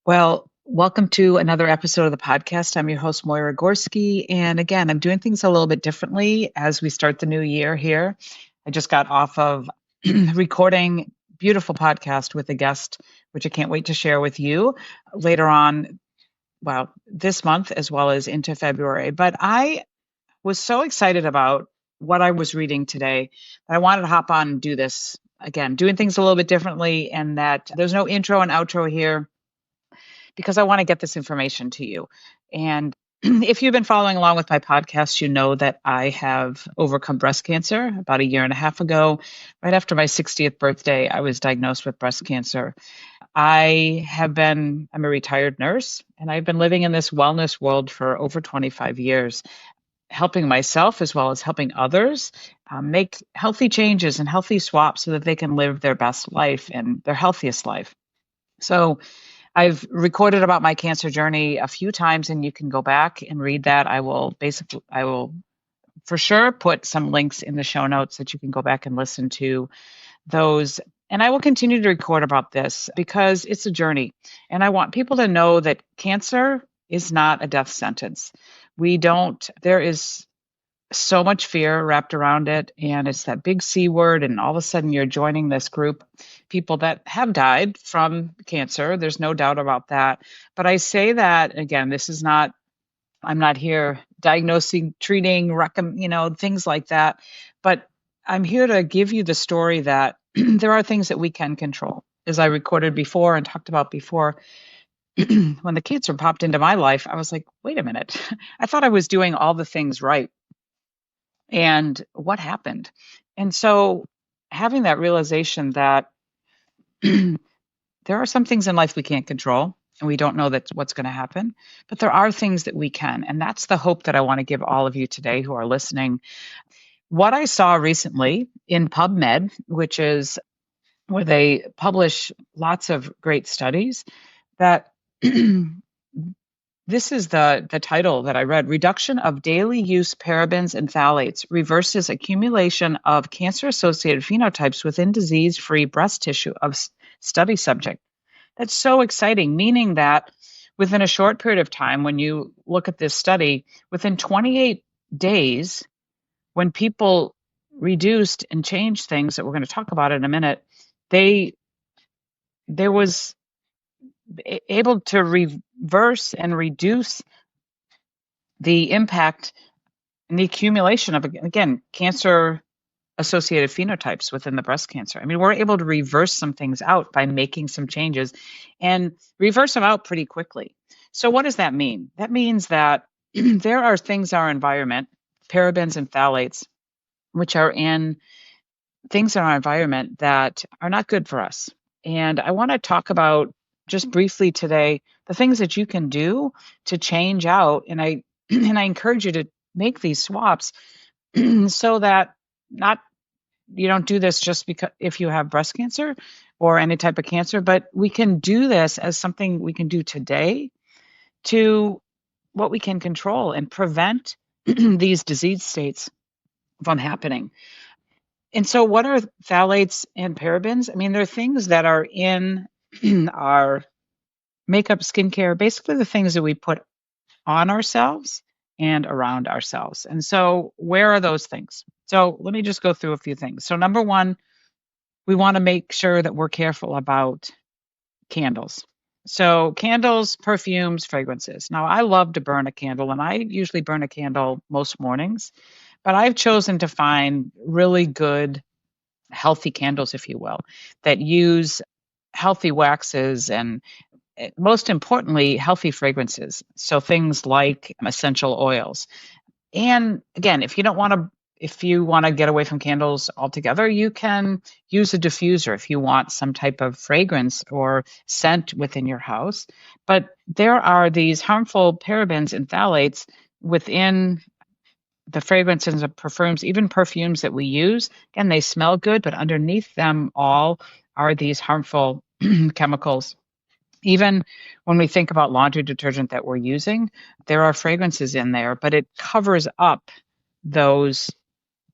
Well, welcome to another episode of the podcast. I'm your host, Moyra Gorski. And again, I'm doing things a little bit differently as we start the new year here. I just got off of recording beautiful podcast with a guest, which I can't wait to share with you later on, well, this month as well as into February. But I was so excited about what I was reading today that I wanted to hop on and do this again, doing things a little bit differently, and that there's no intro and outro here because I want to get this information to you. And if you've been following along with my podcast, you know that I have overcome breast cancer about a year and a half ago. Right after my 60th birthday, I was diagnosed with breast cancer. I'm a retired nurse, and I've been living in this wellness world for over 25 years, helping myself as well as helping others make healthy changes and healthy swaps so that they can live their best life and their healthiest life. So I've recorded about my cancer journey a few times, and you can go back and read that. I will for sure put some links in the show notes that you can go back and listen to those. And I will continue to record about this because it's a journey. And I want people to know that cancer is not a death sentence. There is so much fear wrapped around it, and it's that big C word, and all of a sudden you're joining this group, people that have died from cancer. There's no doubt about that. But I say that again, I'm not here diagnosing, treating, things like that. But I'm here to give you the story that there are things that we can control. As I recorded before and talked about before, when the cancer popped into my life, I was like, wait a minute. I thought I was doing all the things right. And what happened? And so having that realization that there are some things in life we can't control and we don't know that's what's going to happen, but there are things that we can. And that's the hope that I want to give all of you today who are listening. What I saw recently in PubMed, which is where they publish lots of great studies, that this is the title that I read: Reduction of Daily Use Parabens and Phthalates Reverses Accumulation of Cancer-Associated Phenotypes Within Disease-Free Breast Tissue of Study Subject. That's so exciting, meaning that within a short period of time, when you look at this study, within 28 days, when people reduced and changed things that we're going to talk about in a minute, there was able to reverse and reduce the impact and the accumulation of, again, cancer-associated phenotypes within the breast cancer. I mean, we're able to reverse some things out by making some changes and reverse them out pretty quickly. So what does that mean? That means that there are things in our environment, parabens and phthalates, which are in things in our environment that are not good for us. And I want to talk about just briefly today the things that you can do to change out. And I encourage you to make these swaps so that you don't do this just because if you have breast cancer or any type of cancer, but we can do this as something we can do today to what we can control and prevent these disease states from happening. And so what are phthalates and parabens? I mean, they're things that are in our makeup, skincare, basically the things that we put on ourselves and around ourselves. And so where are those things? So let me just go through a few things. So number one, we want to make sure that we're careful about candles. So candles, perfumes, fragrances. Now, I love to burn a candle, and I usually burn a candle most mornings, but I've chosen to find really good, healthy candles, if you will, that use healthy waxes and most importantly, healthy fragrances. So things like essential oils. And again, if you want to get away from candles altogether, you can use a diffuser if you want some type of fragrance or scent within your house. But there are these harmful parabens and phthalates within the fragrances and perfumes, even perfumes that we use. Again, they smell good, but underneath them all are these harmful chemicals. Even when we think about laundry detergent that we're using, there are fragrances in there, but it covers up those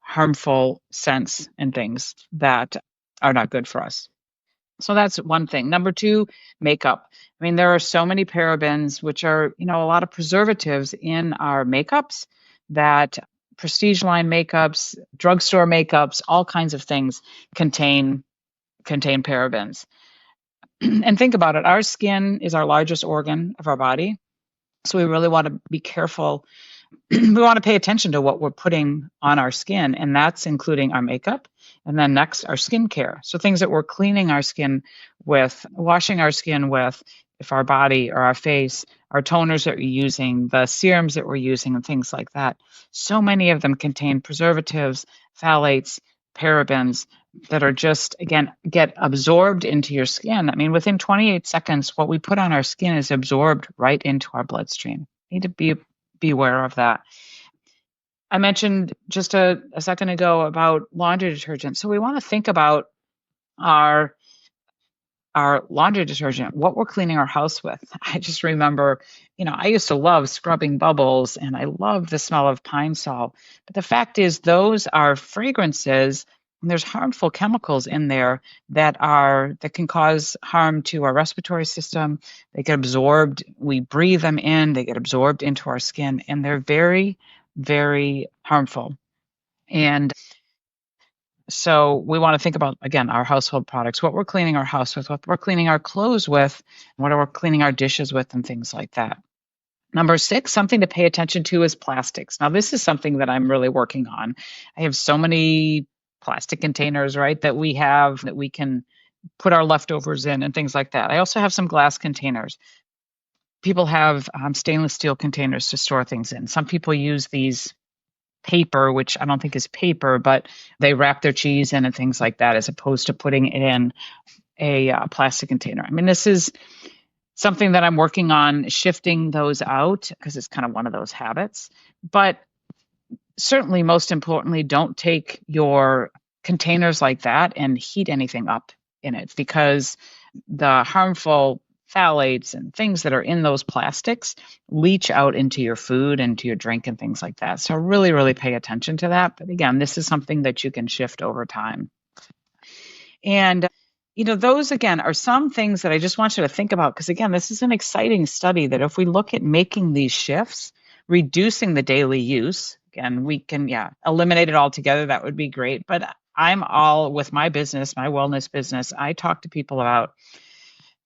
harmful scents and things that are not good for us. So that's one thing. Number two, makeup. I mean, there are so many parabens, which are, a lot of preservatives in our makeups, that prestige line makeups, drugstore makeups, all kinds of things contain parabens. And think about it. Our skin is our largest organ of our body. So we really want to be careful. We want to pay attention to what we're putting on our skin, and that's including our makeup. And then next, our skincare. So things that we're cleaning our skin with, washing our skin with, if our body or our face, our toners that we're using, the serums that we're using, and things like that. So many of them contain preservatives, phthalates, parabens that are just, again, get absorbed into your skin. I mean, within 28 seconds, what we put on our skin is absorbed right into our bloodstream. Need to be aware of that. I mentioned just a second ago about laundry detergent. So we want to think about our laundry detergent, what we're cleaning our house with. I just remember, I used to love scrubbing bubbles and I love the smell of pine sol. But the fact is, those are fragrances and there's harmful chemicals in there that can cause harm to our respiratory system. They get absorbed, we breathe them in, they get absorbed into our skin, and they're very, very harmful. And so we want to think about, again, our household products, what we're cleaning our house with, what we're cleaning our clothes with, what we're cleaning our dishes with, and things like that. Number 6, something to pay attention to is plastics. Now, this is something that I'm really working on. I have so many plastic containers, right, that we can put our leftovers in and things like that. I also have some glass containers. People have stainless steel containers to store things in. Some people use these paper, which I don't think is paper, but they wrap their cheese in and things like that, as opposed to putting it in a plastic container. I mean, this is something that I'm working on shifting those out because it's kind of one of those habits. But certainly, most importantly, don't take your containers like that and heat anything up in it, because the harmful phthalates and things that are in those plastics leach out into your food and to your drink and things like that. So really, really pay attention to that. But again, this is something that you can shift over time. And those again are some things that I just want you to think about, because again, this is an exciting study that if we look at making these shifts, reducing the daily use, again, we can, eliminate it altogether. That would be great. But I'm all with my business, my wellness business. I talk to people about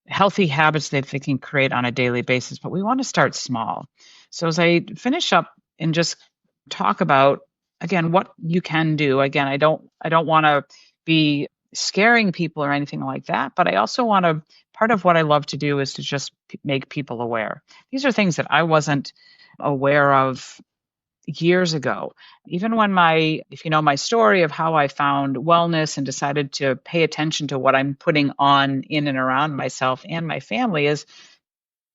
healthy habits that they can create on a daily basis, but we want to start small. So as I finish up and just talk about, again, what you can do. Again, I don't want to be scaring people or anything like that, but I also want to, part of what I love to do is to just make people aware. These are things that I wasn't aware of years ago. Even when if you know my story of how I found wellness and decided to pay attention to what I'm putting on in and around myself and my family, is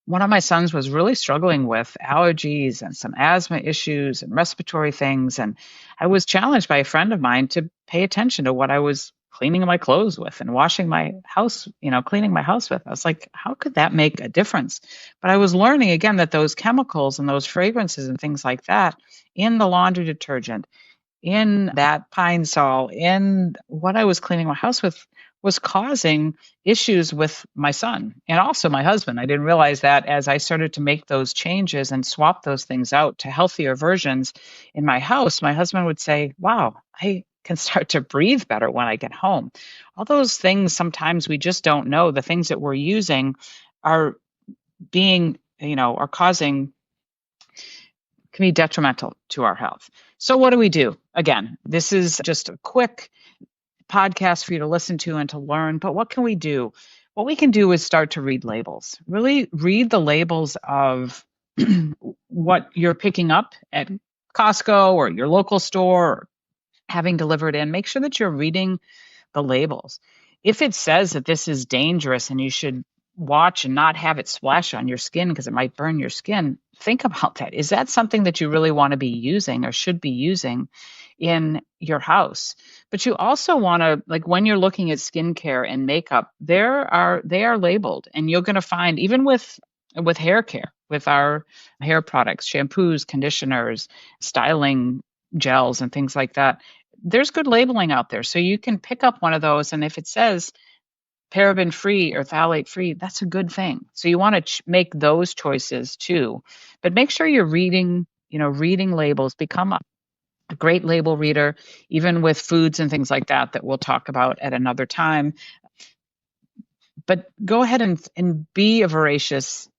one of my sons was really struggling with allergies and some asthma issues and respiratory things. And I was challenged by a friend of mine to pay attention to what I was cleaning my clothes with and washing my house, cleaning my house with. I was like, how could that make a difference? But I was learning again that those chemicals and those fragrances and things like that in the laundry detergent, in that pine sol, in what I was cleaning my house with, was causing issues with my son and also my husband. I didn't realize that as I started to make those changes and swap those things out to healthier versions in my house, my husband would say, wow, I can start to breathe better when I get home. All those things, sometimes we just don't know. The things that we're using are are causing, can be detrimental to our health. So what do we do? Again, this is just a quick podcast for you to listen to and to learn, but what can we do? What we can do is start to read labels. Really read the labels of what you're picking up at Costco or your local store or having delivered in. Make sure that you're reading the labels. If it says that this is dangerous and you should watch and not have it splash on your skin because it might burn your skin, think about that. Is that something that you really want to be using or should be using in your house? But you also want to, like when you're looking at skincare and makeup, they are labeled, and you're going to find, even with hair care, with our hair products, shampoos, conditioners, styling gels and things like that, there's good labeling out there. So you can pick up one of those, and if it says paraben free or phthalate free, that's a good thing. So you want to make those choices too. But make sure you're reading, reading labels. Become a great label reader, even with foods and things like that we'll talk about at another time. But go ahead and be a voracious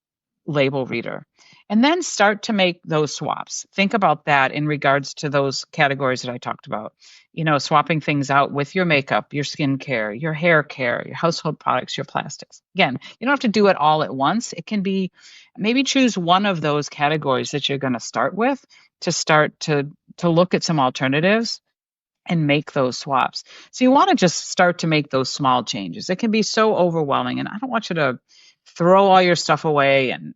label reader. And then start to make those swaps. Think about that in regards to those categories that I talked about. Swapping things out with your makeup, your skincare, your hair care, your household products, your plastics. Again, you don't have to do it all at once. It can be maybe choose one of those categories that you're going to start with to start to look at some alternatives and make those swaps. So you want to just start to make those small changes. It can be so overwhelming, and I don't want you to throw all your stuff away and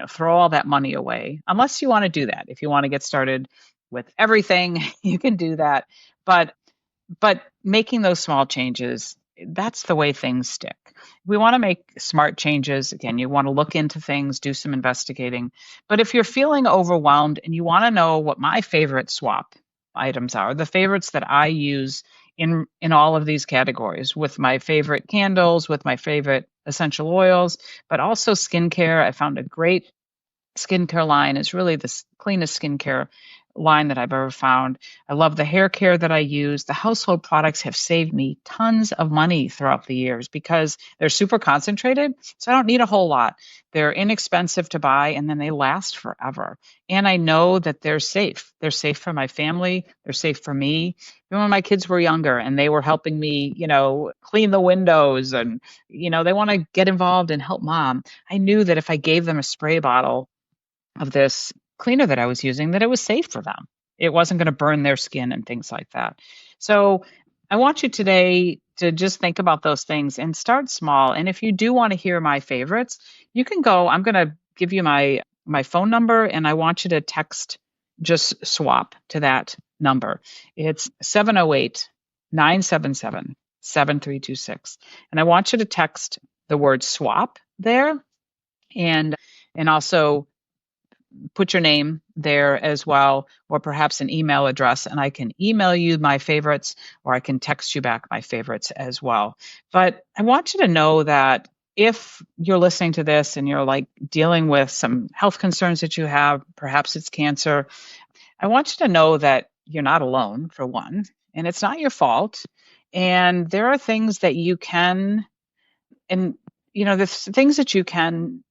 throw all that money away unless you want to do that. If you want to get started with everything, you can do that. But making those small changes, that's the way things stick. We want to make smart changes. Again, you want to look into things, do some investigating. But if you're feeling overwhelmed and you want to know what my favorite swap items are, the favorites that I use in all of these categories, with my favorite candles, with my favorite essential oils, but also skincare. I found a great skincare line. It's really the cleanest skincare line that I've ever found. I love the hair care that I use. The household products have saved me tons of money throughout the years because they're super concentrated, so I don't need a whole lot. They're inexpensive to buy, and then they last forever. And I know that they're safe. They're safe for my family. They're safe for me. Even when my kids were younger and they were helping me, clean the windows and, they want to get involved and help mom, I knew that if I gave them a spray bottle of this cleaner that I was using, that it was safe for them. It wasn't going to burn their skin and things like that. So I want you today to just think about those things and start small. And if you do want to hear my favorites, you can go. I'm going to give you my phone number, and I want you to text just swap to that number. It's 708-977-7326. And I want you to text the word swap there, and also put your name there as well, or perhaps an email address, and I can email you my favorites, or I can text you back my favorites as well. But I want you to know that if you're listening to this and you're like dealing with some health concerns that you have, perhaps it's cancer, I want you to know that you're not alone, for one, and it's not your fault. And there are things that you can, and the things that you can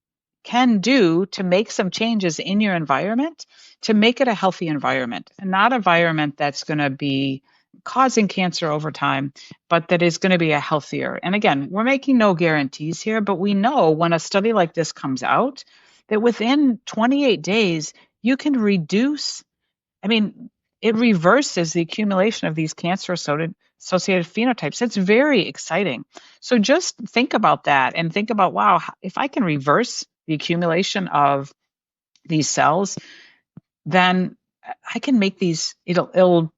do to make some changes in your environment to make it a healthy environment, and not an environment that's going to be causing cancer over time, but that is going to be a healthier. And again, we're making no guarantees here, but we know when a study like this comes out that within 28 days, you can reduce, it reverses the accumulation of these cancer-associated phenotypes. It's very exciting. So just think about that and think about, wow, if I can reverse the accumulation of these cells, then I can make these, it'll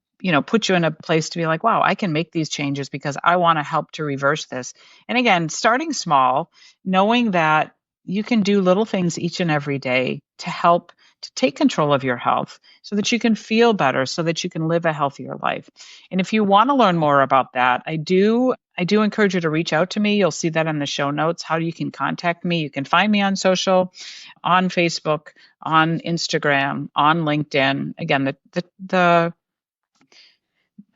put you in a place to be like, wow, I can make these changes because I want to help to reverse this. And again, starting small, knowing that you can do little things each and every day to help to take control of your health so that you can feel better, so that you can live a healthier life. And if you want to learn more about that, I do encourage you to reach out to me. You'll see that in the show notes, how you can contact me. You can find me on social, on Facebook, on Instagram, on LinkedIn. Again, the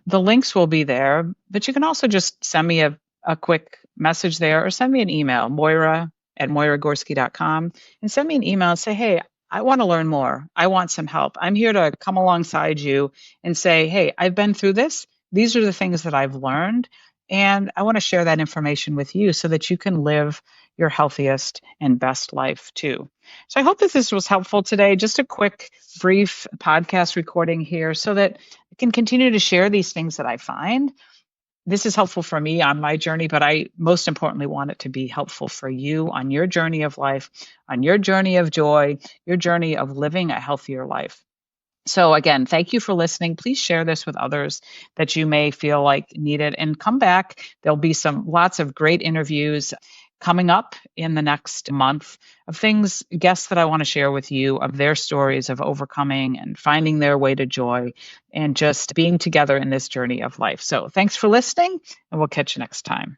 links will be there, but you can also just send me a quick message there, or send me an email, Moyra@moyragorski.com, and send me an email and say, hey, I want to learn more. I want some help. I'm here to come alongside you and say, hey, I've been through this. These are the things that I've learned, and I want to share that information with you so that you can live your healthiest and best life too. So I hope that this was helpful today. Just a quick, brief podcast recording here so that I can continue to share these things that I find. This is helpful for me on my journey, but I most importantly want it to be helpful for you on your journey of life, on your journey of joy, your journey of living a healthier life. So again, thank you for listening. Please share this with others that you may feel like need it, and come back. There'll be lots of great interviews coming up in the next month of guests that I want to share with you, of their stories of overcoming and finding their way to joy and just being together in this journey of life. So thanks for listening, and we'll catch you next time.